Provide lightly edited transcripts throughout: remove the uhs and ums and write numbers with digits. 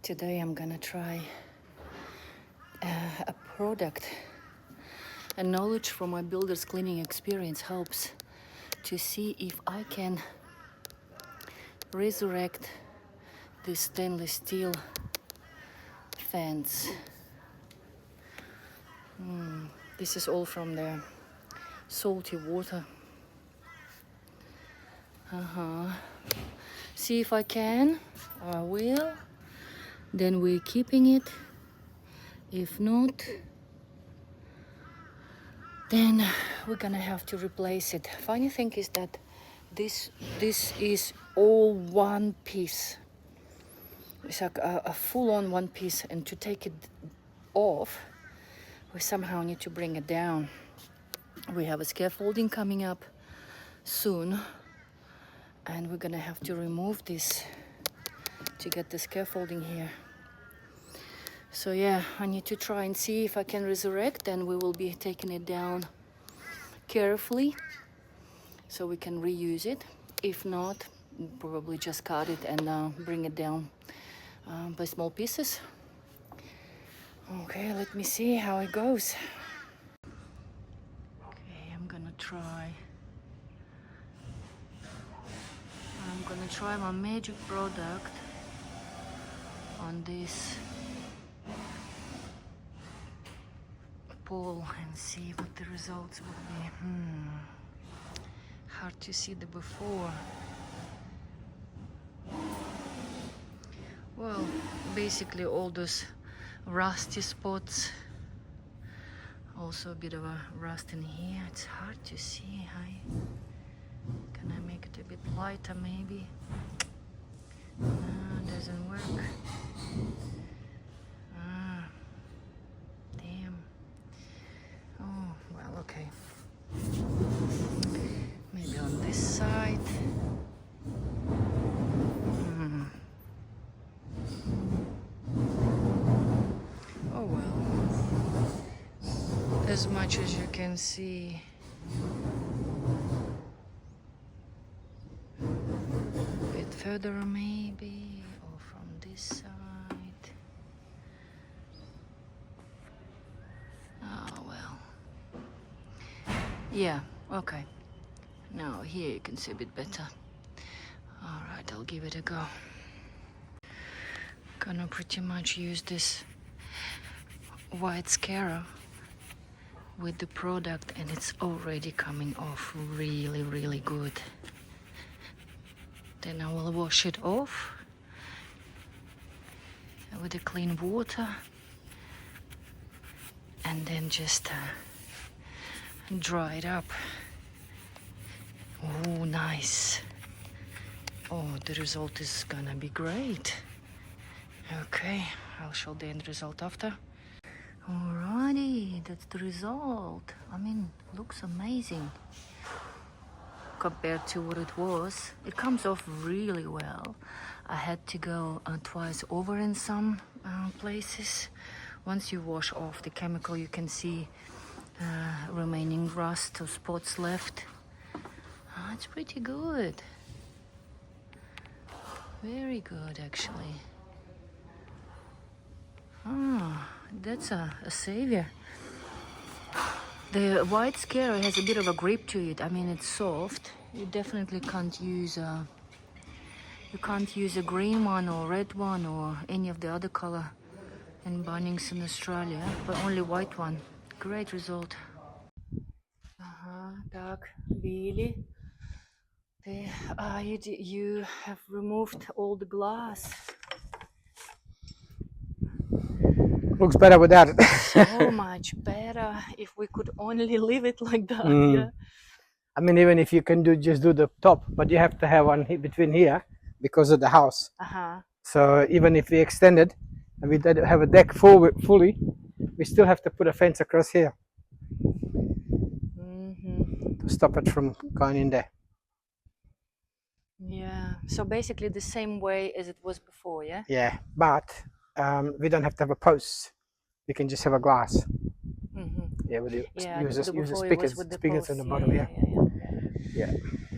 Today I'm gonna try a product. And knowledge from my builder's cleaning experience helps to see if I can resurrect this stainless steel fence. This is all from the salty water. See if I can. I will. Then we're keeping it. If not, then we're gonna have to replace it. Funny thing is that this is all one piece. It's like a full-on one piece, and to take it off, we somehow need to bring it down. We have a scaffolding coming up soon, and we're gonna have to remove this to get the scaffolding here. So yeah, I need to try and see if I can resurrect, and we will be taking it down carefully so we can reuse it. If not, probably just cut it and bring it down by small pieces. Okay, let me see how it goes. Okay, I'm gonna try my magic product on this pole and see what the results will be. Hard to see the before. Well, basically all those rusty spots. Also a bit of a rust in here. It's hard to see. Can I make it a bit lighter maybe? No, doesn't work. Damn. Oh, well, okay. Maybe on this side. Oh well. As much as you can see. A bit further maybe, or from this side. Oh well. Yeah, okay. Now here you can see a bit better. Alright, I'll give it a go. Gonna pretty much use this white scarab with the product, and it's already coming off really, really good. Then I will wash it off with the clean water, and then just dry it up. Oh, nice. Oh, the result is gonna be great. Okay, I'll show the end result after. Alrighty, that's the result. I mean, looks amazing compared to what it was. It comes off really well. I had to go twice over in some places. Once you wash off the chemical, you can see remaining rust or spots left. It's pretty good. Very good, actually. That's a savior. The white scarab has a bit of a grip to it. I mean, it's soft. You definitely can't use a green one or red one or any of the other color in Bunnings in Australia, but only white one. Great result. Так, Billy. You have removed all the glass. Looks better without it. So much better. If we could only leave it like that. Yeah. I mean, even if you can just do the top, but you have to have one between here because of the house. So even if we extend it and we have a deck fully, we still have to put a fence across here to stop it from going in there. Yeah. So basically the same way as it was before, yeah? Yeah, but we don't have to have a post. We can just have a glass. Yeah, with the use the speakers on the bottom. Yeah.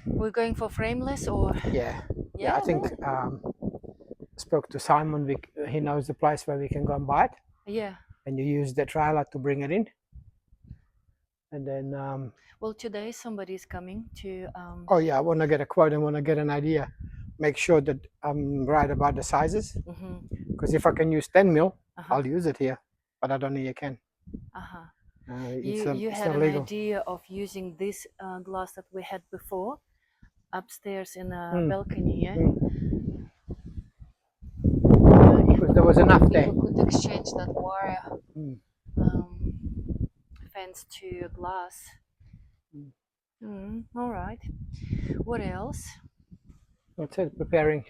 We're going for frameless or? Yeah. I think spoke to Simon. He knows the place where we can go and buy it. Yeah. And you use the trailer to bring it in. And then... well, today somebody's coming to... oh yeah, I want to get a quote and want to get an idea. Make sure that I'm right about the sizes. Because if I can use 10 mil, I'll use it here. But I don't think you can. You had an idea of using this glass that we had before upstairs in a balcony, yeah? Because there was enough there. We could exchange that wire fence to glass. All right. What else? That's it, preparing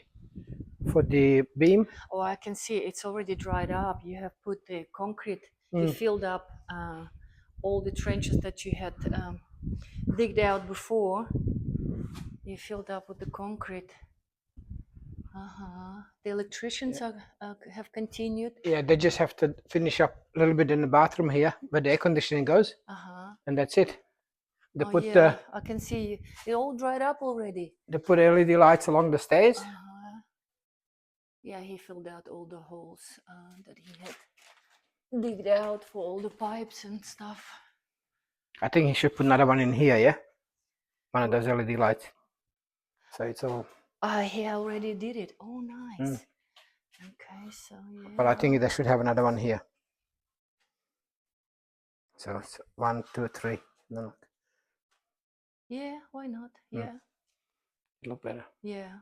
for the beam. Oh, I can see it's already dried up. You have put the concrete, you filled up all the trenches that you had digged out before. You filled up with the concrete. The electricians have continued. Yeah, they just have to finish up a little bit in the bathroom here where the air conditioning goes. And that's it. They put I can see it all dried up already. They put LED lights along the stairs. Yeah, he filled out all the holes that he had digged out for all the pipes and stuff. I think he should put another one in here, yeah? One of those LED lights. So it's all... he already did it. Oh, nice. Okay, so yeah. But I think they should have another one here. So it's 1, 2, 3. No. Yeah, why not? Yeah. Look better. Yeah.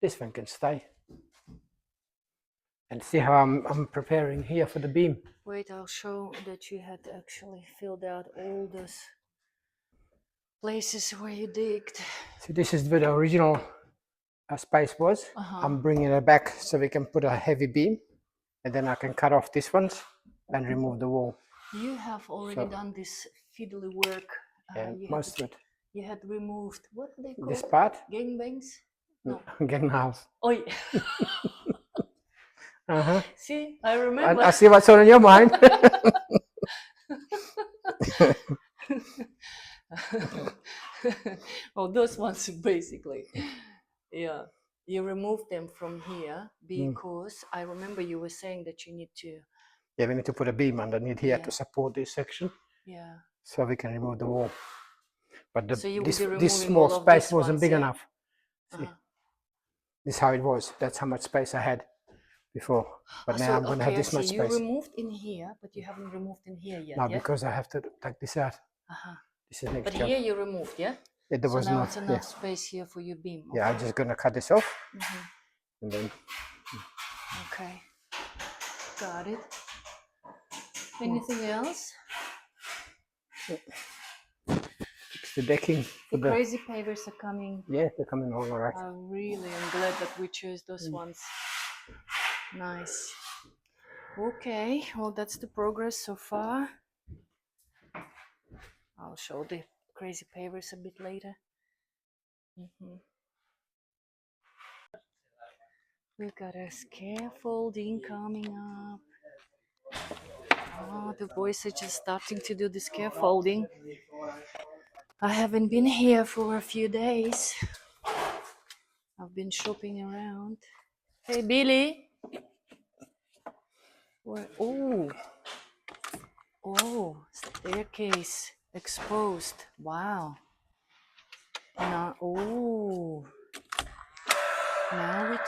This one can stay. And see how I'm preparing here for the beam. Wait, I'll show that you had actually filled out all those places where you digged. See, this is where the original space was. I'm bringing it back so we can put a heavy beam. And then I can cut off these ones and remove the wall. You have already done this fiddly work. Yeah, most of it. You had removed, what are they called? This part? Gangbangs? No. Ganghouse. Oh, yeah. See, I remember. I see what's on your mind. Well, those ones basically, yeah. You remove them from here because I remember you were saying that you need to... Yeah, we need to put a beam underneath here to support this section. Yeah. So we can remove the wall. But this small space wasn't big enough. See? This is how it was. That's how much space I had before. But now I'm going to have this much space. You removed in here, but you haven't removed in here yet. No, because I have to take this out. This is next But job. here you removed, yeah? Yeah, there was now it's enough space here for your beam. Yeah, I'm just going to cut this off. And then... Okay. Got it. Anything else? The decking. The crazy pavers are coming. Yeah, they're coming all right. I really am glad that we chose those ones. Nice. Okay, well, that's the progress so far. I'll show the crazy pavers a bit later. We've got a scaffolding coming up. Oh, the boys are just starting to do the scaffolding. I haven't been here for a few days. I've been shopping around. Hey, Billy. Where? Oh, staircase exposed. Wow. Now we're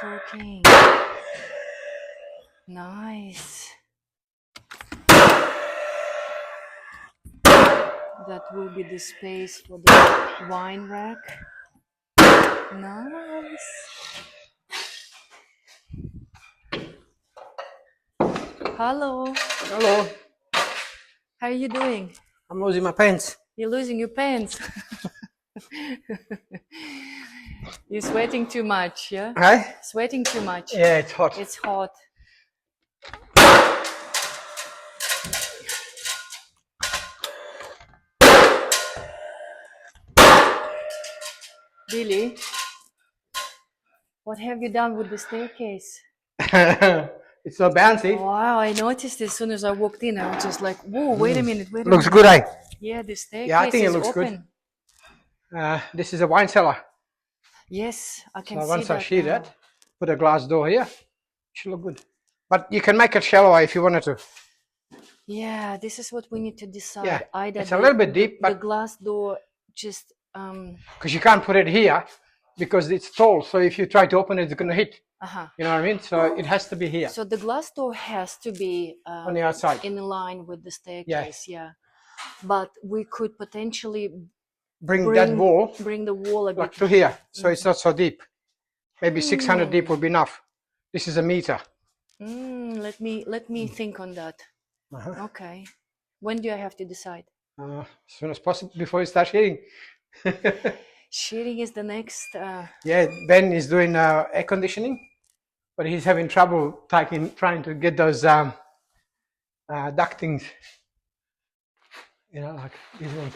talking. Nice. That will be the space for the wine rack. Nice. Hello. Hello. How are you doing? I'm losing my pants. You're losing your pants. You're sweating too much, yeah? Right? Sweating too much. Yeah, it's hot. It's hot. Billy, what have you done with the staircase? It's so bouncy. Wow, I noticed as soon as I walked in. I was just like, whoa, wait a minute, wait a Looks minute. good, eh? Yeah, the staircase I think it is looks open. Good. This is a wine cellar. Yes, I can so see once that I sheet now. it, put a glass door here. Should look good. But you can make it shallower if you wanted to. Yeah, this is what we need to decide. Yeah, Either it's a little bit deep, the but glass door just because you can't put it here because it's tall. So if you try to open it, it's going to hit. You know what I mean? So it has to be here. So the glass door has to be on the outside, in line with the staircase. Yeah. But we could potentially bring that wall, bring the wall a like bit to here, so it's not so deep. Maybe 600 deep would be enough. This is a meter. Let me think on that. Okay. When do I have to decide? As soon as possible before you start shearing. Shearing is the next. Yeah, Ben is doing air conditioning, but he's having trouble trying to get those ductings. You know, like these ones.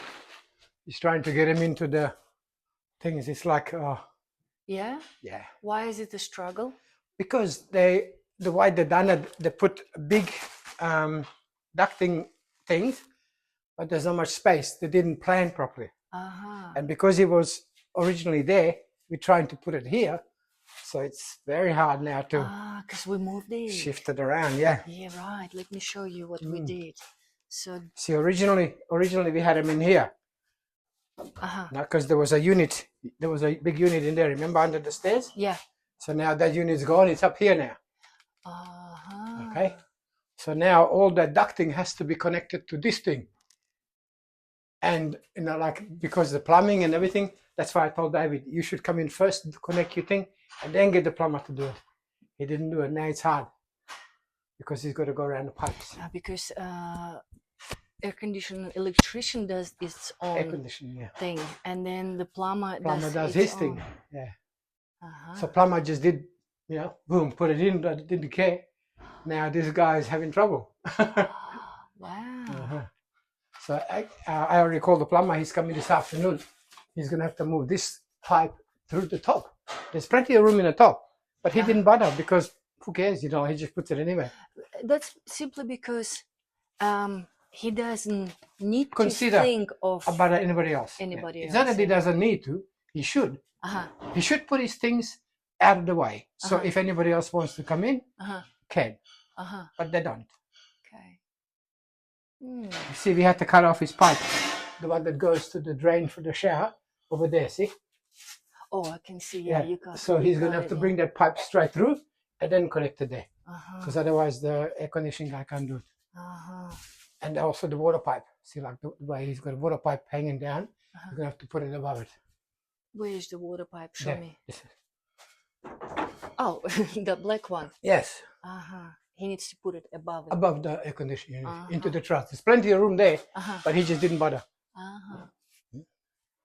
He's trying to get him into the things. It's like, yeah. Why is it a struggle? Because the way they done it, they put big ducting things, but there's not much space. They didn't plan properly. And because it was originally there, we're trying to put it here. So it's very hard now to because we moved it. Shift it around, yeah. Yeah, right. Let me show you what we did. So see, originally we had them in here. Now, because there was a big unit in there, remember, under the stairs? Yeah. So now that unit's gone, it's up here now. Okay. So now all that ducting has to be connected to this thing. And, you know, like, because the plumbing and everything, that's why I told David, you should come in first, connect your thing, and then get the plumber to do it. He didn't do it. Now it's hard because he's got to go around the pipes. Because air conditioner electrician does its own thing, and then the plumber does his thing. Yeah. So plumber just did, you know, boom, put it in, didn't care. Now this guy is having trouble. Wow. So I already called the plumber. He's coming this afternoon. He's going to have to move this pipe through the top. There's plenty of room in the top, but he didn't bother because who cares, you know, he just puts it anyway. That's simply because he doesn't need to think about anybody else. It's not that he doesn't need to. He should. He should put his things out of the way. So if anybody else wants to come in, can. But they don't. Okay. You see, we had to cut off his pipe, the one that goes to the drain for the shower over there. See? Oh, I can see. Yeah, you got. So he's going to have to bring that pipe straight through and then connect it there, because otherwise the air conditioning guy can't do it. And also the water pipe. See, like the way he's got a water pipe hanging down, you're going to have to put it above it. Where is the water pipe? Show me. Oh, the black one. Yes. He needs to put it above it. Above the air conditioning, into the truss. There's plenty of room there, but he just didn't bother.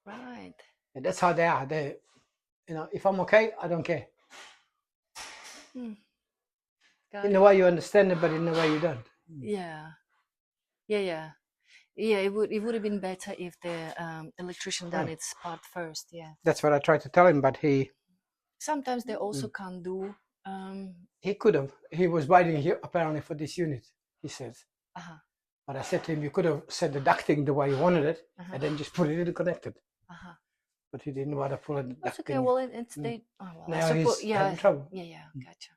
Right. And that's how they are. They, you know, if I'm okay, I don't care. In a way you understand it, but in a way you don't. Yeah. It would have been better if the electrician done its part first. Yeah. That's what I tried to tell him, but he. Sometimes they also can't do. He could have. He was waiting here apparently for this unit. He says. But I said to him, you could have set the ducting the way you wanted it, and then just put it in connected. But he didn't want to pull it. That's okay. Well, it's they. Oh, well, now he's having trouble. Yeah. Gotcha.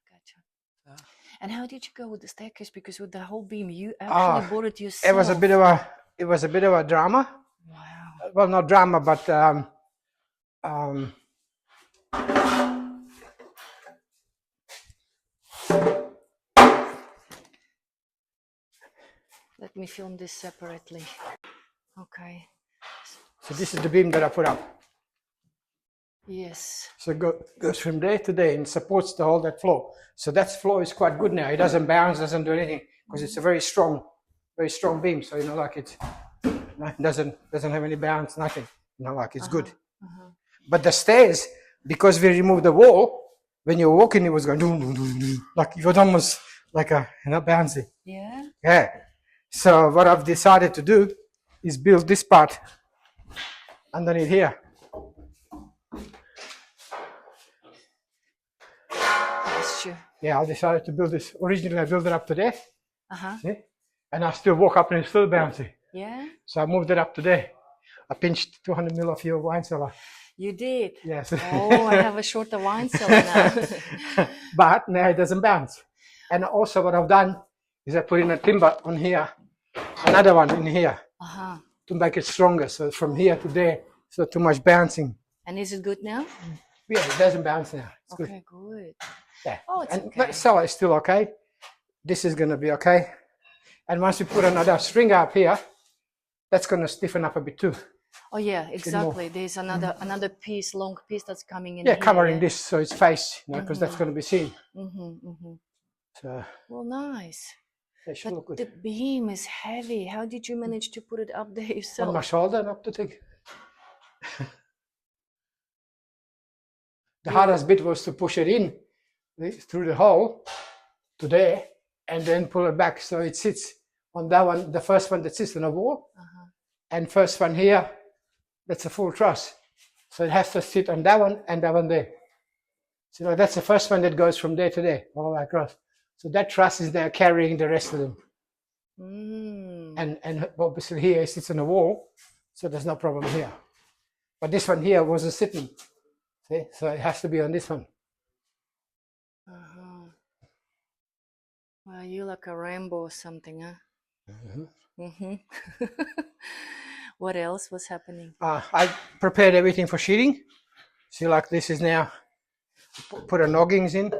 And how did you go with the staircase? Because with the whole beam, you actually bought it yourself. It was a bit of a drama. Wow. Well, not drama, but let me film this separately. Okay. So this is the beam that I put up. Yes. So it goes from there to there and supports the whole that floor. So that floor is quite good now. It doesn't bounce, doesn't do anything, because it's a very strong beam. So, you know, like it doesn't have any bounce, nothing. You know, like it's good. But the stairs, because we removed the wall, when you were walking, it was going like it was almost like a, you know, bouncy. Yeah. Yeah. So what I've decided to do is build this part underneath here. Yeah, I decided to build this. Originally, I built it up to there. See? And I still walk up and it's still bouncy. Yeah. So I moved it up to there. I pinched 200 mil of your wine cellar. You did? Yes. Oh, I have a shorter wine cellar now. But now it doesn't bounce. And also what I've done is I put in a timber on here, another one in here to make it stronger. So from here to there, it's not too much bouncing. And is it good now? Yeah, it doesn't bounce now. It's okay, good. Yeah. Oh, it's and okay. The cellar is still okay. This is going to be okay. And once we put another string up here, that's going to stiffen up a bit too. Oh yeah, exactly. There's another piece, long piece that's coming in. Yeah, here, covering this so it's faced, because that's going to be seen. So, well, nice. It should look good. The beam is heavy. How did you manage to put it up there yourself? On my shoulder and up the thing. The hardest bit was to push it in through the hole to there and then pull it back so it sits on that one, the first one that sits on the wall, and first one here, that's a full truss. So it has to sit on that one and that one there. So that's the first one that goes from there to there, all the way across. So that truss is there carrying the rest of them. And obviously here it sits on the wall, so there's no problem here. But this one here wasn't sitting. See? So it has to be on this one. Well, you're like a Rambo or something, huh? What else was happening? I prepared everything for sheeting. See, like this is now, put the noggings in.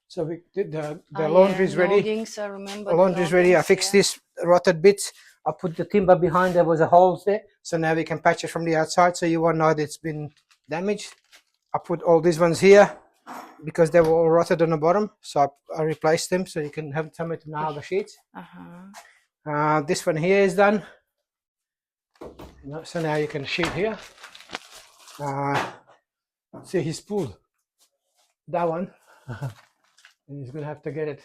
So we did the laundry's ready. Noggings, I remember. The laundry's ready. I fixed this rotted bits. I put the timber behind. There was a hole there. So now we can patch it from the outside so you won't know that it's been damaged. I put all these ones here because they were all rotted on the bottom. So I replaced them so you can have somewhere to nail the sheets. This one here is done. So now you can sheet here. See, he's pulled that one. And he's going to have to get it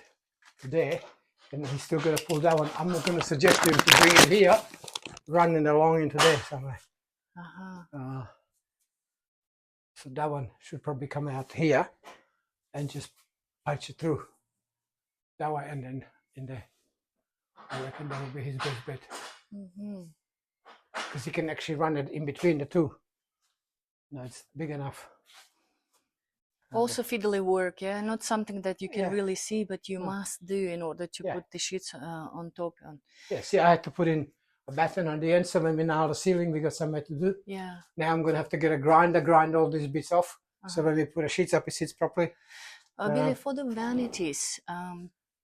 there. And he's still going to pull that one. I'm not going to suggest him to bring it here, running along into there somewhere. So that one should probably come out here and just punch it through that way and then in there. I reckon that will be his best bet. Because he can actually run it in between the two. No, it's big enough. Also fiddly work, yeah? Not something that you can really see, but you must do in order to put the sheets on top. Yeah, see, I had to put in a batten on the end, so when we nail the ceiling, we got somewhere to do. Yeah. Now I'm going to have to get a grinder, grind all these bits off, so when we put the sheets up, it sits properly. Billy, for the vanities,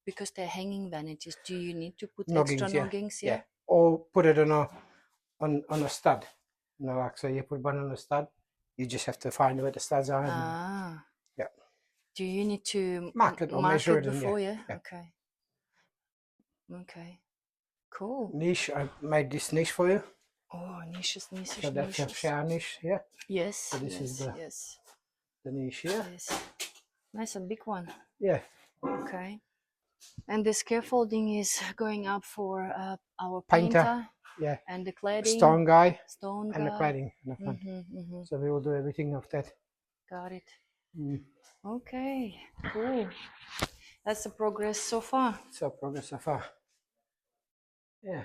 because they're hanging vanities, do you need to put extra noggings? Yeah, or put it on a stud. Like, so you put one on a stud, you just have to find where the studs are. Yeah. Do you need to mark it or measure it before? Yeah. Okay. Cool. Niche. I made this niche for you. Oh, niches. So that's a shower niche. Yeah. Yes. So this is the niche here. Yes. Nice and big one. Yeah. Okay. And the scaffolding is going up for our painter. Yeah. And the cladding. Stone guy. And the cladding in the front. So we will do everything of that. Got it. Okay. Cool. That's the progress so far. Yeah.